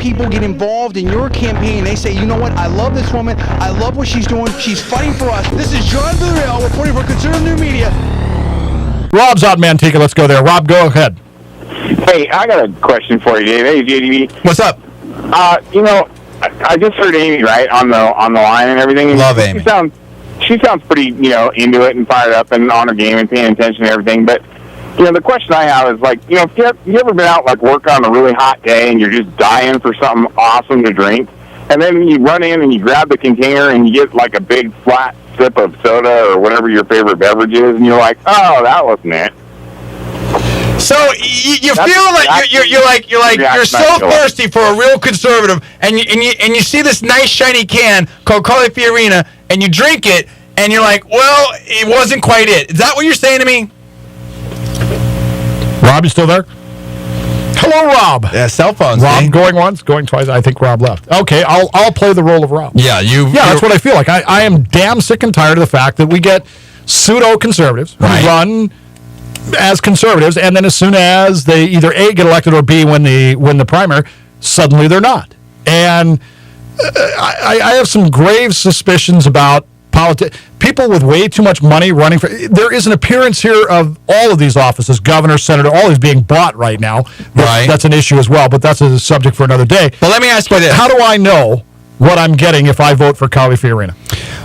people get involved in your campaign. They say, you know what, I love this woman. I love what she's doing. She's fighting for us. This is John Villarreal reporting for Conservative New Media. Rob's out in Manteca. Let's go there. Rob, go ahead. Hey, I got a question for you, Dave. Hey, JDB. What's up? I just heard Amy, right, on the line and everything. Love Amy. She sounds pretty, into it and fired up and on her game and paying attention and everything. But, the question I have is, like, if you ever been out, like, work on a really hot day and you're just dying for something awesome to drink, and then you run in and you grab the container and you get, like, a big flat sip of soda or whatever your favorite beverage is, and you're like, oh, that wasn't it. So you feel like you're so thirsty for a real conservative, and you see this nice shiny can called Carly Fiorina, and you drink it, and you're like, well, it wasn't quite it. Is that what you're saying to me? Rob, you still there? Hello, Rob. Yeah, cell phones. Rob going once, going twice. I think Rob left. Okay, I'll play the role of Rob. Yeah, that's what I feel like. I am damn sick and tired of the fact that we get pseudo-conservatives who run as conservatives, and then as soon as they either A, get elected, or B, win the primary, suddenly they're not. And I have some grave suspicions about people with way too much money running for. There is an appearance here of all of these offices, governor, senator, all these being bought right now. That's an issue as well, but that's a subject for another day. But let me ask you this. How do I know what I'm getting if I vote for Carly Fiorina?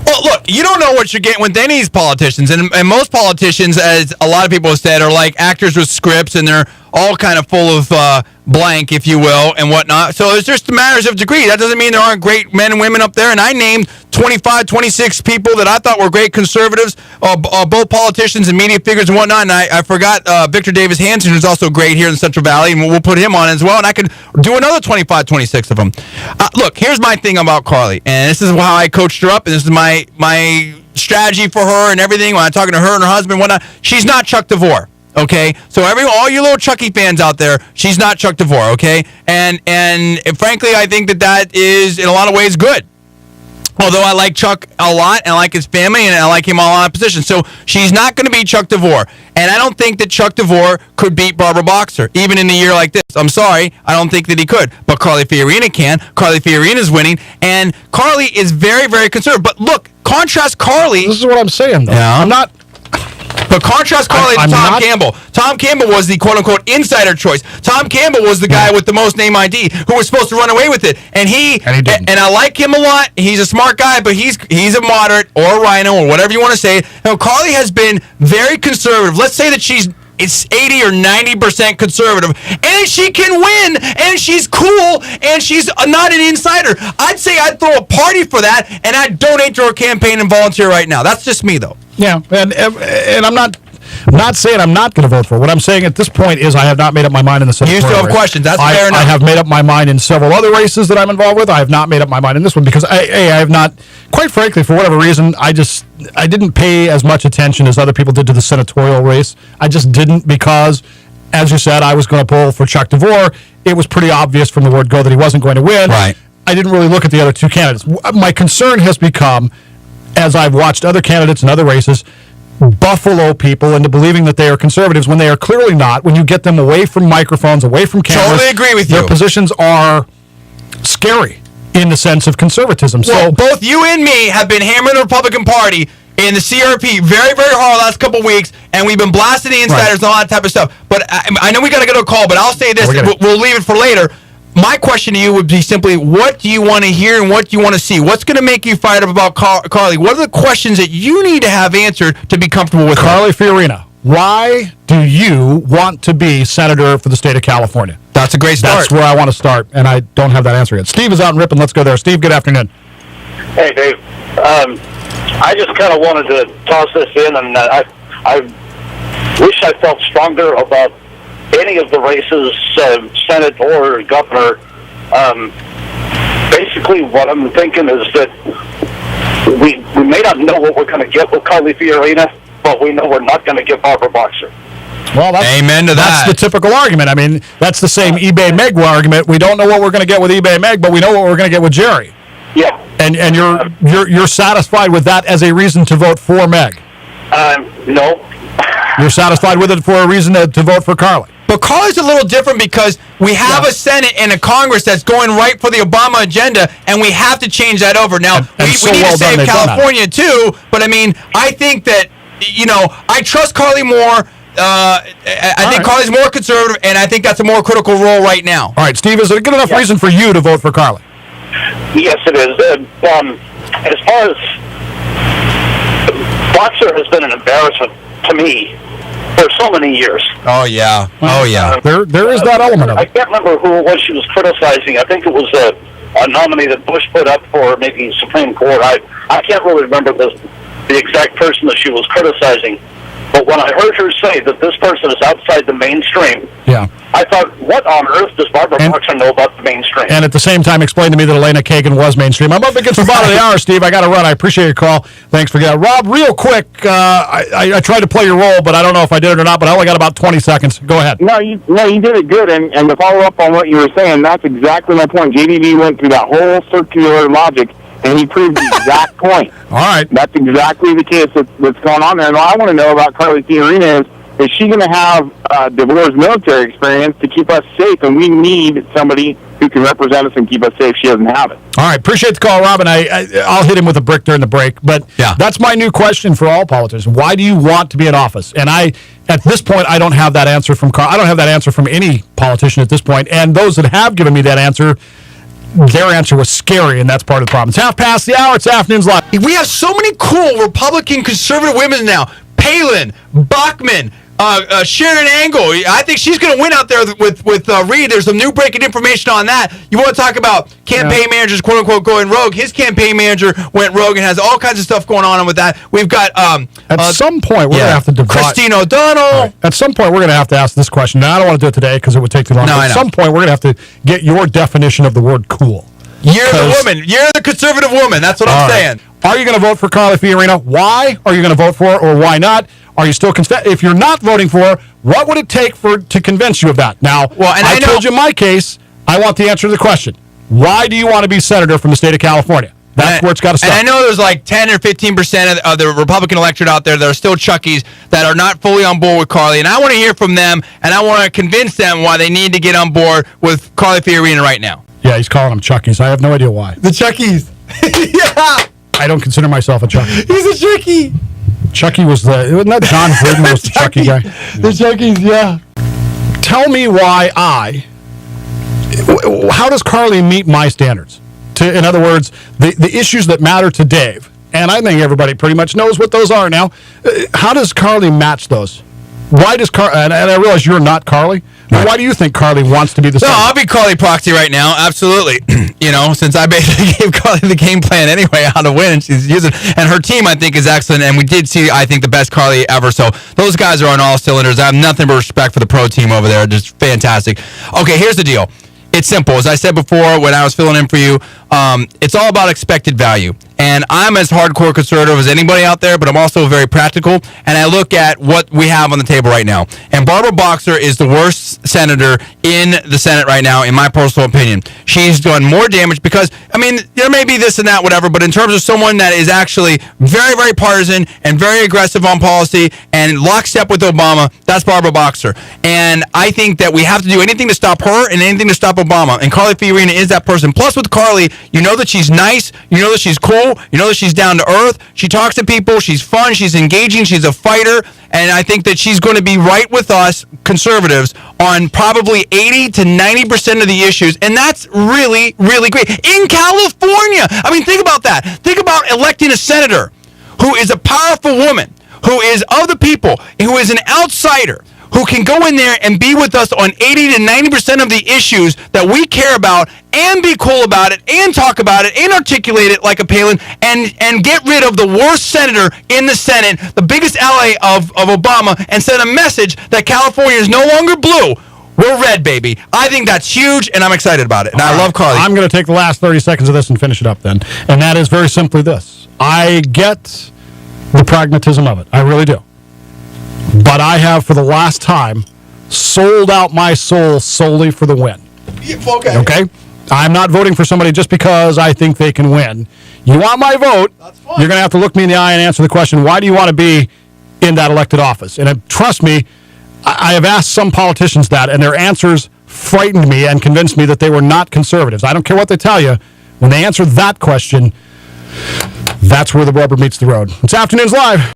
Well, look, you don't know what you're getting with any of these politicians. And most politicians, as a lot of people have said, are like actors with scripts, and they're all kind of full of blank, if you will, and whatnot. So it's just matters of degree. That doesn't mean there aren't great men and women up there. And I named 25, 26 people that I thought were great conservatives, both politicians and media figures and whatnot. And I forgot Victor Davis Hanson, who's also great here in the Central Valley, and we'll put him on as well. And I could do another 25, 26 of them. Look, here's my thing about Carly, and this is how I coached her up, and this is my strategy for her and everything when I'm talking to her and her husband and whatnot. She's not Chuck DeVore. Okay, so all you little Chucky fans out there, she's not Chuck DeVore, okay? And frankly, I think that is, in a lot of ways, good. Although I like Chuck a lot, and I like his family, and I like him all on position. So she's not going to be Chuck DeVore. And I don't think that Chuck DeVore could beat Barbara Boxer, even in a year like this. I'm sorry, I don't think that he could. But Carly Fiorina can. Carly Fiorina's winning, and Carly is very, very conservative. But look, contrast Carly. This is what I'm saying, though. Yeah. I'm not. But contrast Carly to Tom Campbell. Tom Campbell was the quote-unquote insider choice. Tom Campbell was the guy with the most name ID who was supposed to run away with it. And he didn't. And I like him a lot. He's a smart guy, but he's a moderate or a rhino or whatever you want to say. Now, Carly has been very conservative. Let's say that it's 80 or 90% conservative, and she can win, and she's cool, and she's not an insider. I'd say I'd throw a party for that, and I'd donate to her campaign and volunteer right now. That's just me, though. Yeah, and I'm not saying I'm not going to vote for her. What I'm saying at this point is I have not made up my mind in the senatorial race. You still have questions. That's fair enough. I have made up my mind in several other races that I'm involved with. I have not made up my mind in this one because I have not, quite frankly, for whatever reason, I didn't pay as much attention as other people did to the senatorial race. I just didn't because, as you said, I was going to pull for Chuck DeVore. It was pretty obvious from the word go that he wasn't going to win. Right. I didn't really look at the other two candidates. My concern has become, as I've watched other candidates in other races, buffalo people into believing that they are conservatives when they are clearly not. When you get them away from microphones, away from cameras, totally agree with you. Their positions are scary in the sense of conservatism. Well, so both you and me have been hammering the Republican Party in the CRP very, very hard the last couple of weeks, and we've been blasting the insiders and all that type of stuff. But I know we got to go to a call, but I'll say this. We'll leave it for later. My question to you would be simply, what do you want to hear and what do you want to see? What's going to make you fired up about Carly? What are the questions that you need to have answered to be comfortable with Carly Fiorina? Why do you want to be senator for the state of California? That's a great start. That's where I want to start, and I don't have that answer yet. Steve is out in Ripon. Let's go there. Steve, good afternoon. Hey, Dave. I just kind of wanted to toss this in, and I wish I felt stronger about any of the races, Senate or governor. Basically, what I'm thinking is that we may not know what we're going to get with Carly Fiorina, but we know we're not going to get Barbara Boxer. Well, amen to that. That's the typical argument. I mean, that's the same eBay Meg argument. We don't know what we're going to get with eBay Meg, but we know what we're going to get with Jerry. Yeah. And you're satisfied with that as a reason to vote for Meg? No. You're satisfied with it for a reason to vote for Carly? But Carly's a little different because we have a Senate and a Congress that's going right for the Obama agenda, and we have to change that over. Now, we need to save California, too, but, I mean, I think that, I trust Carly more. I think Carly's more conservative, and I think that's a more critical role right now. All right, Steve, is there a good enough reason for you to vote for Carly? Yes, it is. As far as Boxer has been an embarrassment to me for so many years. Oh, yeah. There is that element of it. I can't remember who it was she was criticizing. I think it was a nominee that Bush put up for maybe Supreme Court. I can't really remember the exact person that she was criticizing. But when I heard her say that this person is outside the mainstream, I thought, what on earth does Barbara Boxer know about the mainstream? And at the same time, explain to me that Elena Kagan was mainstream. I'm up against the bottom of the hour, Steve. I got to run. I appreciate your call. Thanks for that. Rob, real quick, I tried to play your role, but I don't know if I did it or not, but I only got about 20 seconds. Go ahead. No, you did it good. And to follow up on what you were saying, that's exactly my point. JDB went through that whole circular logic, and he proved the exact point. All right. That's exactly the case that's going on there. And what I want to know about Carly Fiorina is she going to have DeVore's military experience to keep us safe? And we need somebody who can represent us and keep us safe. She doesn't have it. All right. Appreciate the call, Robin. I'll hit him with a brick during the break. But that's my new question for all politicians. Why do you want to be in office? And at this point, I don't have that answer from Carl. I don't have that answer from any politician at this point. And those that have given me that answer, their answer was scary, and that's part of the problem. It's 1:30. It's Afternoons Live. We have so many cool Republican conservative women now. Palin, Bachmann, Sharon Angle. I think she's going to win out there with Reed. There's some new breaking information on that. You want to talk about campaign managers, quote unquote, going rogue? His campaign manager went rogue and has all kinds of stuff going on with that. We've got at some point we're going to have to divide. Christine O'Donnell. Right. At some point we're going to have to ask this question. Now I don't want to do it today because it would take too long. At some point we're going to have to get your definition of the word cool. You're the woman. You're the conservative woman. That's what I'm saying. Are you going to vote for Carly Fiorina? Why are you going to vote for her, or why not? Are you still if you're not voting for her, what would it take to convince you of that? Now, I told you in my case, I want the answer to the question. Why do you want to be senator from the state of California? That's where it's got to start. And I know there's like 10 or 15% of the Republican electorate out there that are still Chuckies that are not fully on board with Carly. And I want to hear from them, and I want to convince them why they need to get on board with Carly Fiorina right now. Yeah, he's calling them Chuckies. I have no idea why. The Chuckies. Yeah. I don't consider myself a Chucky. He's a Chucky. Chucky wasn't that John Gruden was the Chucky guy? The Chuckies, yeah. Tell me why how does Carly meet my standards? In other words, the issues that matter to Dave, and I think everybody pretty much knows what those are now. How does Carly match those? Why does Carly, and I realize you're not Carly, but why do you think Carly wants to be the senator? No, I'll be Carly proxy right now, absolutely. Since I basically gave Carly the game plan anyway, how to win, and she's using it. And her team, I think, is excellent, and we did see, I think, the best Carly ever. So those guys are on all cylinders. I have nothing but respect for the pro team over there. Just fantastic. Okay, here's the deal. It's simple. As I said before when I was filling in for you, it's all about expected value. And I'm as hardcore conservative as anybody out there, but I'm also very practical. And I look at what we have on the table right now. And Barbara Boxer is the worst senator in the Senate right now, in my personal opinion. She's done more damage because, there may be this and that, whatever, but in terms of someone that is actually very, very partisan and very aggressive on policy and lockstep with Obama, that's Barbara Boxer. And I think that we have to do anything to stop her and anything to stop Obama. And Carly Fiorina is that person. Plus, with Carly, you know that she's nice. You know that she's cool. You know that she's down to earth. She talks to people. She's fun. She's engaging. She's a fighter. And I think that she's going to be right with us conservatives on probably 80 to 90% of the issues. And that's really, really great. In California. Think about that. Think about electing a senator who is a powerful woman, who is of the people, who is an outsider, who can go in there and be with us on 80 to 90% of the issues that we care about and be cool about it and talk about it and articulate it like a Palin and get rid of the worst senator in the Senate, the biggest ally of Obama, and send a message that California is no longer blue. We're red, baby. I think that's huge, and I'm excited about it. And I love Carly. I'm going to take the last 30 seconds of this and finish it up then. And that is very simply this. I get the pragmatism of it. I really do. But I have, for the last time, sold out my soul solely for the win. Okay? I'm not voting for somebody just because I think they can win. You want my vote, you're going to have to look me in the eye and answer the question, why do you want to be in that elected office? And trust me, I have asked some politicians that, and their answers frightened me and convinced me that they were not conservatives. I don't care what they tell you. When they answer that question, that's where the rubber meets the road. It's Afternoons Live.